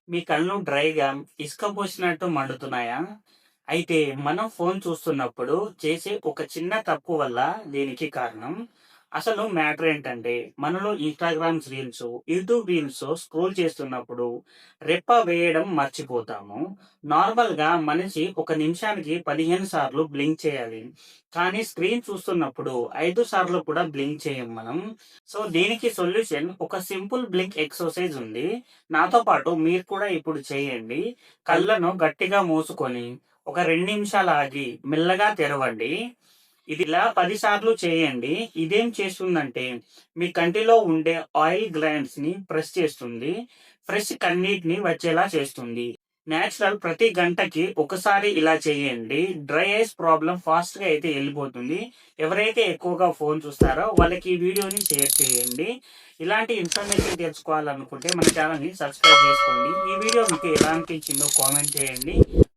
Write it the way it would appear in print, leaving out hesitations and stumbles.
మీ కళ్ళు డ్రైగా, ఇసుక పోసినట్టు మండుతున్నాయా? అయితే మనం ఫోన్ చూస్తున్నప్పుడు చేసే ఒక చిన్న తప్పు వల్ల దీనికి కారణం. అసలు మ్యాటర్ ఏంటంటే, మనలో Instagrams reels, YouTube reels scroll చేస్తున్నప్పుడు రెప్ప వేయడం మర్చిపోతాము. నార్మల్‌గా మనిషి ఒక నిమిషానికి 15 సార్లు బ్లింక్ చేయాలి. కానీ స్క్రీన్ చూస్తున్నప్పుడు 5 సార్లు కూడా బ్లింక్ చేయం మనం. సో, దీనికి సొల్యూషన్ ఒక సింపుల్ బ్లింక్ ఎక్సర్‌సైజ్ ఉంది. నాతో పాటు మీరు కూడా ఇప్పుడు చేయండి. కళ్ళను గట్టిగా మూసుకొని, ఒక 2 నిమిషాలు ఆగి, మెల్లగా తెరవండి. ఇది ఇలా 10 సార్లు చేయండి. ఇదేం చేస్తుందంటే, మీ కంటిలో ఉండే ఆయిల్ గ్లాండ్స్‌ని ప్రెస్ చేస్తుంది. ఫ్రెష్ కన్నీటిని వచ్చేలా చేస్తుంది. నేచురల్ ప్రతి గంటకి ఒకసారి ఇలా చేయండి. డ్రై ఐస్ ప్రాబ్లమ్ ఫాస్ట్‌గా అయితే ఎళ్ళిపోతుంది. ఎవరైతే ఎక్కువగా ఫోన్ చూస్తారో వాళ్ళకి ఈ వీడియోని షేర్ చేయండి. ఇలాంటి ఇన్ఫర్మేషన్ తెలుసుకోవాలనుకుంటే మన ఛానెల్‌ని సబ్స్క్రైబ్ చేసుకోండి. ఈ వీడియో మీకు ఎలా అనిపించిందో కామెంట్ చేయండి.